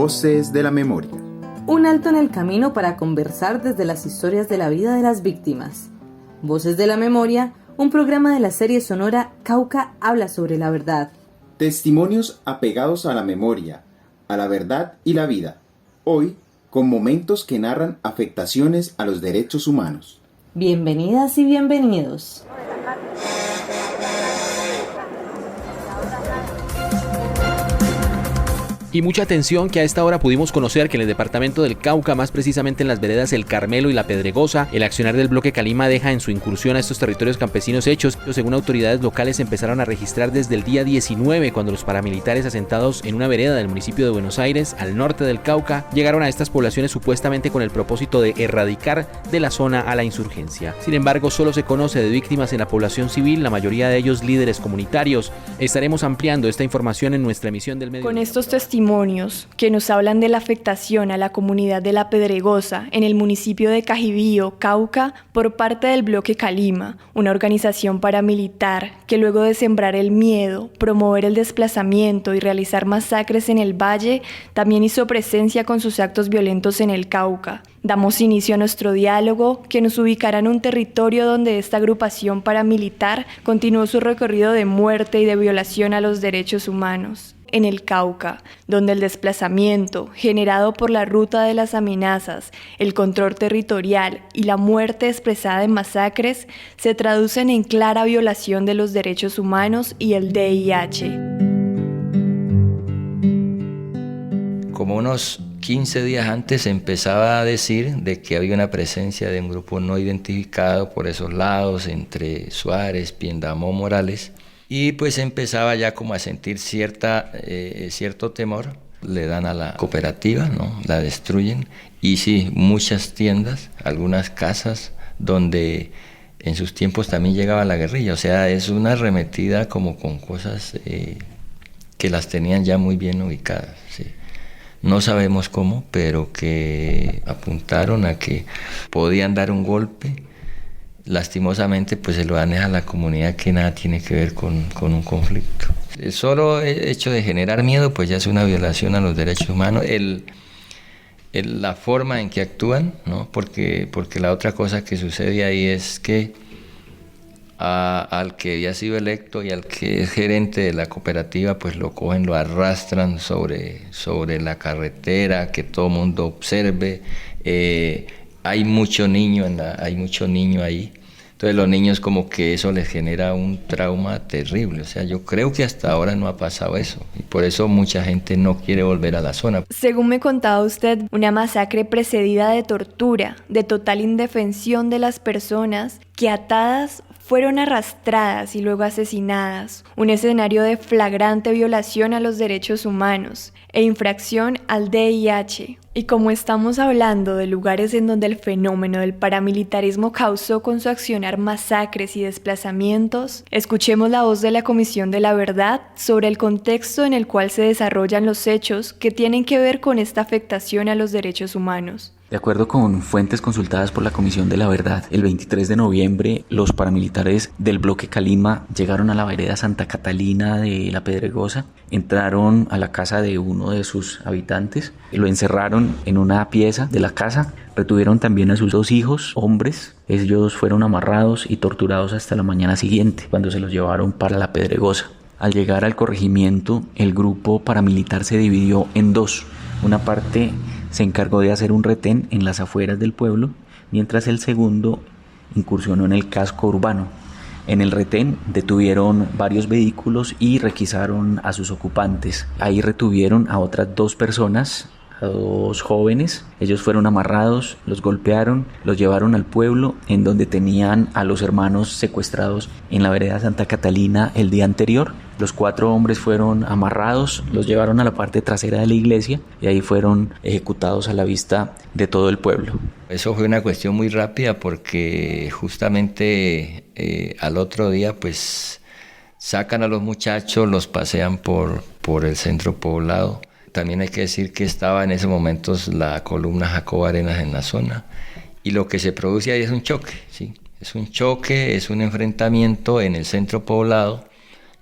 Voces de la Memoria. Un alto en el camino para conversar desde las historias de la vida de las víctimas. Voces de la Memoria, un programa de la serie sonora Cauca habla sobre la verdad. Testimonios apegados a la memoria, a la verdad y la vida. Hoy, con momentos que narran afectaciones a los derechos humanos. Bienvenidas y bienvenidos. Y mucha atención, que a esta hora pudimos conocer que en el departamento del Cauca, más precisamente en las veredas El Carmelo y La Pedregosa, el accionar del bloque Calima deja en su incursión a estos territorios campesinos hechos que, según autoridades locales, empezaron a registrar desde el día 19, cuando los paramilitares asentados en una vereda del municipio de Buenos Aires, al norte del Cauca, llegaron a estas poblaciones supuestamente con el propósito de erradicar de la zona a la insurgencia. Sin embargo, solo se conoce de víctimas en la población civil, la mayoría de ellos líderes comunitarios. Estaremos ampliando esta información en nuestra emisión del medio. Con estos testimonios que nos hablan de la afectación a la comunidad de La Pedregosa en el municipio de Cajibío, Cauca, por parte del bloque Calima, una organización paramilitar que luego de sembrar el miedo, promover el desplazamiento y realizar masacres en el valle, también hizo presencia con sus actos violentos en el Cauca. Damos inicio a nuestro diálogo, que nos ubicará en un territorio donde esta agrupación paramilitar continuó su recorrido de muerte y de violación a los derechos humanos. En el Cauca, donde el desplazamiento generado por la ruta de las amenazas, el control territorial y la muerte expresada en masacres se traducen en clara violación de los derechos humanos y el VIH. Como unos 15 días antes se empezaba a decir de que había una presencia de un grupo no identificado por esos lados, entre Suárez, Piendamó, Morales, y pues empezaba ya como a sentir cierto temor. Le dan a la cooperativa, ¿no? La destruyen, y sí, muchas tiendas, algunas casas donde en sus tiempos también llegaba la guerrilla. O sea, es una arremetida como con cosas que las tenían ya muy bien ubicadas, sí. No sabemos cómo, pero que apuntaron a que podían dar un golpe. Lastimosamente, pues se lo dan a la comunidad que nada tiene que ver con un conflicto. El solo hecho de generar miedo, pues ya es una violación a los derechos humanos. La forma en que actúan, ¿no? Porque la otra cosa que sucede ahí es que al que ya ha sido electo y al que es gerente de la cooperativa, pues lo cogen, lo arrastran sobre la carretera, que todo el mundo observe. Hay mucho niño ahí. Entonces los niños, como que eso les genera un trauma terrible. O sea, yo creo que hasta ahora no ha pasado eso, y por eso mucha gente no quiere volver a la zona. Según me contaba usted, una masacre precedida de tortura, de total indefensión de las personas que atadas fueron arrastradas y luego asesinadas, un escenario de flagrante violación a los derechos humanos e infracción al VIH. Y como estamos hablando de lugares en donde el fenómeno del paramilitarismo causó con su accionar masacres y desplazamientos, escuchemos la voz de la Comisión de la Verdad sobre el contexto en el cual se desarrollan los hechos que tienen que ver con esta afectación a los derechos humanos. De acuerdo con fuentes consultadas por la Comisión de la Verdad, el 23 de noviembre los paramilitares del bloque Calima llegaron a la vereda Santa Catalina de La Pedregosa, entraron a la casa de uno de sus habitantes, lo encerraron en una pieza de la casa, retuvieron también a sus 2 hijos, hombres. Ellos fueron amarrados y torturados hasta la mañana siguiente, cuando se los llevaron para La Pedregosa. Al llegar al corregimiento, el grupo paramilitar se dividió en 2. Una parte se encargó de hacer un retén en las afueras del pueblo, mientras el segundo incursionó en el casco urbano. En el retén detuvieron varios vehículos y requisaron a sus ocupantes. Ahí retuvieron a otras 2 personas, a 2 jóvenes. Ellos fueron amarrados, los golpearon, los llevaron al pueblo, en donde tenían a los hermanos secuestrados en la vereda Santa Catalina el día anterior. Los 4 hombres fueron amarrados, los llevaron a la parte trasera de la iglesia y ahí fueron ejecutados a la vista de todo el pueblo. Eso fue una cuestión muy rápida, porque justamente al otro día pues sacan a los muchachos, los pasean por el centro poblado. También hay que decir que estaba en esos momentos la columna Jacobo Arenas en la zona, y lo que se produce ahí es un choque, ¿sí? Es un choque, es un enfrentamiento en el centro poblado,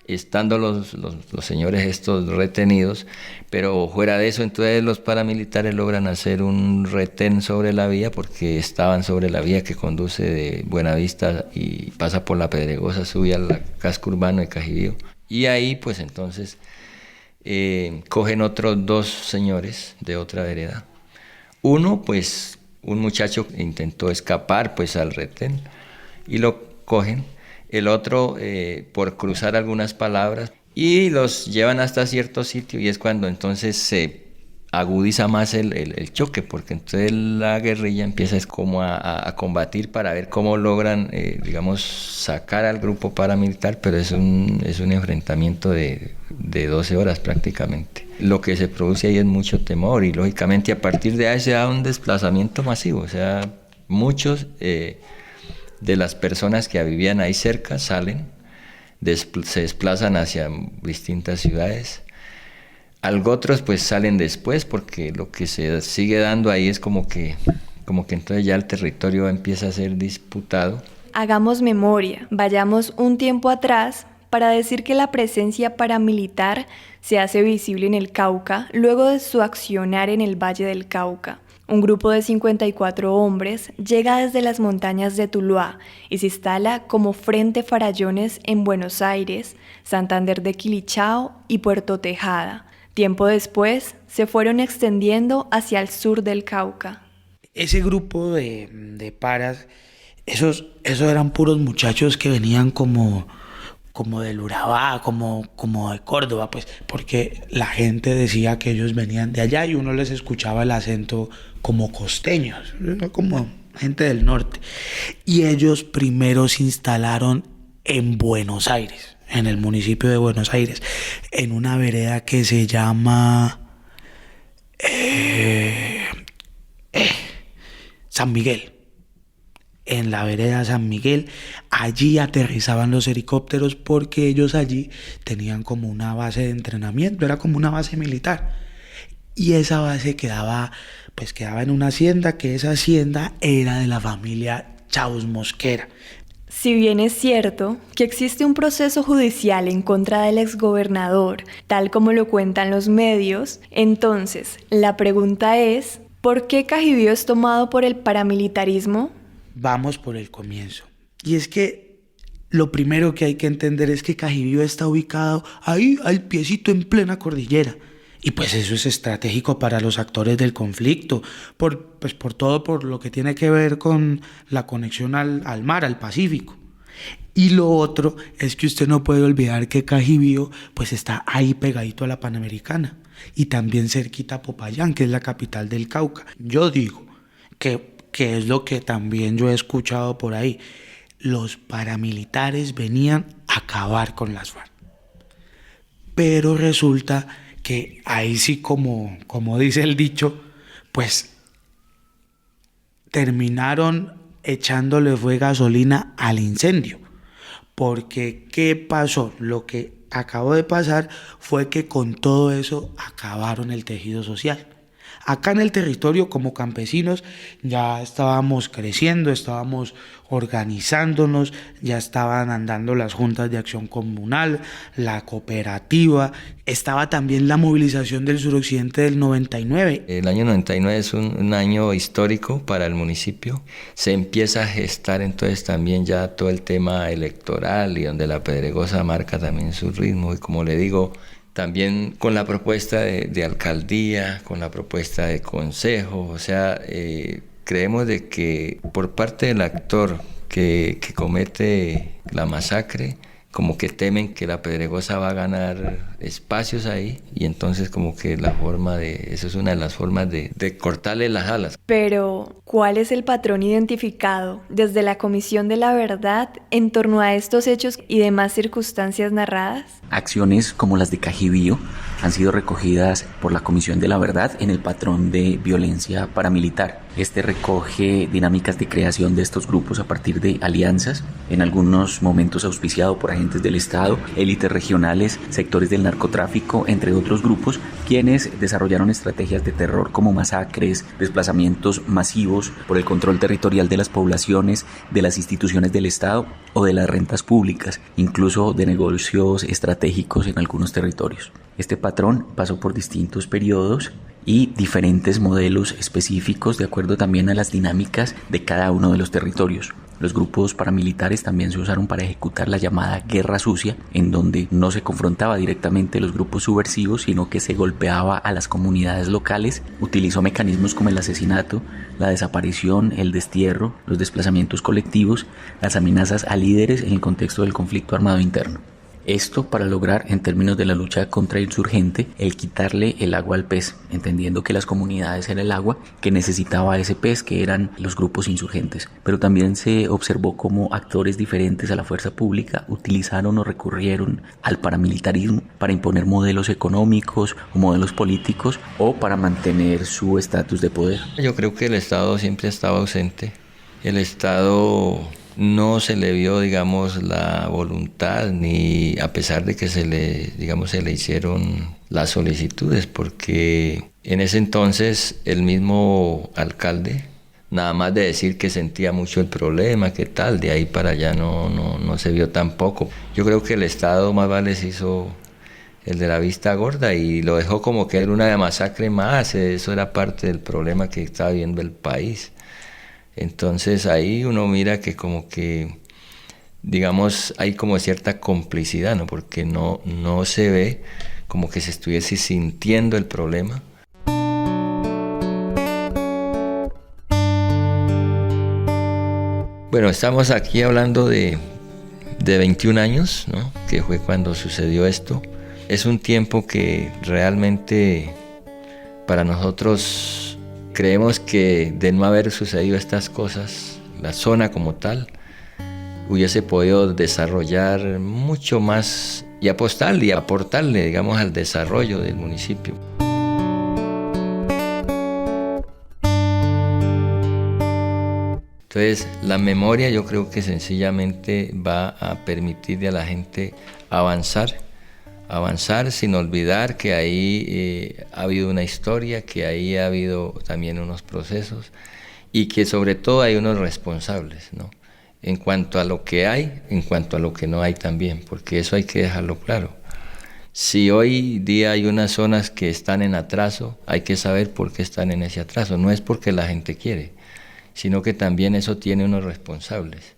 estando los señores estos retenidos, pero fuera de eso, entonces los paramilitares logran hacer un retén sobre la vía, porque estaban sobre la vía que conduce de Buenavista y pasa por La Pedregosa, sube al casco urbano de Cajibío, y ahí pues entonces cogen otros 2 señores de otra vereda. Uno, pues un muchacho intentó escapar pues al retén y lo cogen. El otro por cruzar algunas palabras, y los llevan hasta cierto sitio, y es cuando entonces se agudiza más el choque, porque entonces la guerrilla empieza como a combatir para ver cómo logran, digamos, sacar al grupo paramilitar, pero es un enfrentamiento de 12 horas prácticamente. Lo que se produce ahí es mucho temor, y lógicamente a partir de ahí se da un desplazamiento masivo, o sea, muchos de las personas que vivían ahí cerca salen, se desplazan hacia distintas ciudades. Algo otros pues salen después, porque lo que se sigue dando ahí es como que entonces ya el territorio empieza a ser disputado. Hagamos memoria, vayamos un tiempo atrás para decir que la presencia paramilitar se hace visible en el Cauca luego de su accionar en el Valle del Cauca. Un grupo de 54 hombres llega desde las montañas de Tuluá y se instala como Frente Farallones en Buenos Aires, Santander de Quilichao y Puerto Tejada. Tiempo después, se fueron extendiendo hacia el sur del Cauca. Ese grupo de paras, esos eran puros muchachos que venían como del Urabá, como de Córdoba, pues, porque la gente decía que ellos venían de allá y uno les escuchaba el acento como costeños, como gente del norte. Y ellos primero se instalaron en Buenos Aires, en el municipio de Buenos Aires, en una vereda que se llama San Miguel. En la vereda San Miguel, allí aterrizaban los helicópteros, porque ellos allí tenían como una base de entrenamiento, era como una base militar, y esa base quedaba en una hacienda, que esa hacienda era de la familia Chaus Mosquera. Si bien es cierto que existe un proceso judicial en contra del exgobernador, tal como lo cuentan los medios, entonces la pregunta es, ¿por qué Cajibío es tomado por el paramilitarismo? Vamos por el comienzo. Y es que lo primero que hay que entender es que Cajibío está ubicado ahí al piecito en plena cordillera. Y pues eso es estratégico para los actores del conflicto, por lo que tiene que ver con la conexión al mar, al Pacífico. Y lo otro es que usted no puede olvidar que Cajibío pues está ahí pegadito a la Panamericana, y también cerquita a Popayán, que es la capital del Cauca. Yo digo que es lo que también yo he escuchado por ahí, los paramilitares venían a acabar con las FARC. Pero resulta que ahí sí, como dice el dicho, pues terminaron echándole fue gasolina al incendio. Porque ¿qué pasó? Lo que acabó de pasar fue que con todo eso acabaron el tejido social. Acá en el territorio, como campesinos, ya estábamos creciendo, estábamos organizándonos, ya estaban andando las juntas de acción comunal, la cooperativa, estaba también la movilización del suroccidente del 99. El año 99 es un año histórico para el municipio. Se empieza a gestar entonces también ya todo el tema electoral, y donde La Pedregosa marca también su ritmo, y como le digo, también con la propuesta de alcaldía, con la propuesta de consejo, o sea, creemos de que por parte del actor que comete la masacre, como que temen que La Pedregosa va a ganar espacios ahí, y entonces como que eso es una de las formas de cortarle las alas. Pero, ¿cuál es el patrón identificado desde la Comisión de la Verdad en torno a estos hechos y demás circunstancias narradas? Acciones como las de Cajibío han sido recogidas por la Comisión de la Verdad en el patrón de violencia paramilitar. Este recoge dinámicas de creación de estos grupos a partir de alianzas, en algunos momentos auspiciado por agentes del Estado, élites regionales, sectores del narcotráfico, entre otros grupos, quienes desarrollaron estrategias de terror como masacres, desplazamientos masivos por el control territorial de las poblaciones, de las instituciones del Estado o de las rentas públicas, incluso de negocios estratégicos estratégicos en algunos territorios. Este patrón pasó por distintos periodos y diferentes modelos específicos de acuerdo también a las dinámicas de cada uno de los territorios. Los grupos paramilitares también se usaron para ejecutar la llamada guerra sucia, en donde no se confrontaba directamente los grupos subversivos, sino que se golpeaba a las comunidades locales. Utilizó mecanismos como el asesinato, la desaparición, el destierro, los desplazamientos colectivos, las amenazas a líderes en el contexto del conflicto armado interno. Esto para lograr, en términos de la lucha contrainsurgente, el quitarle el agua al pez, entendiendo que las comunidades eran el agua que necesitaba ese pez, que eran los grupos insurgentes. Pero también se observó cómo actores diferentes a la fuerza pública utilizaron o recurrieron al paramilitarismo para imponer modelos económicos o modelos políticos o para mantener su estatus de poder. Yo creo que el Estado siempre estaba ausente. El Estado no se le vio, digamos, la voluntad, ni a pesar de que se le hicieron las solicitudes, porque en ese entonces el mismo alcalde, nada más de decir que sentía mucho el problema, que tal, de ahí para allá no se vio tampoco. Yo creo que el Estado más vale se hizo el de la vista gorda y lo dejó como que era una masacre más, eso era parte del problema que estaba viendo el país. Entonces ahí uno mira que como que, digamos, hay como cierta complicidad, ¿no? Porque no se ve como que se estuviese sintiendo el problema. Bueno, estamos aquí hablando de 21 años, ¿no? Que fue cuando sucedió esto. Es un tiempo que realmente para nosotros creemos que de no haber sucedido estas cosas, la zona como tal hubiese podido desarrollar mucho más y apostarle y aportarle, digamos, al desarrollo del municipio. Entonces, la memoria yo creo que sencillamente va a permitirle a la gente avanzar sin olvidar que ahí ha habido una historia, que ahí ha habido también unos procesos y que sobre todo hay unos responsables, ¿no? En cuanto a lo que hay, en cuanto a lo que no hay también, porque eso hay que dejarlo claro. Si hoy día hay unas zonas que están en atraso, hay que saber por qué están en ese atraso. No es porque la gente quiere, sino que también eso tiene unos responsables.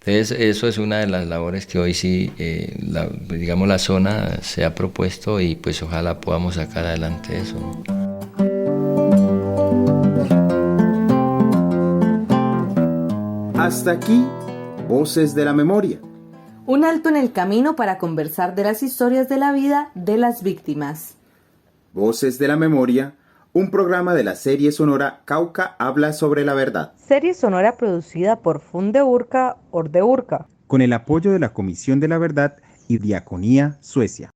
Entonces, eso es una de las labores que hoy sí, la zona se ha propuesto y pues ojalá podamos sacar adelante eso, ¿no? Hasta aquí, Voces de la Memoria. Un alto en el camino para conversar de las historias de la vida de las víctimas. Voces de la Memoria, un programa de la serie sonora Cauca habla sobre la verdad. Serie sonora producida por Fundeurka Ordeurka. Con el apoyo de la Comisión de la Verdad y Diaconía Suecia.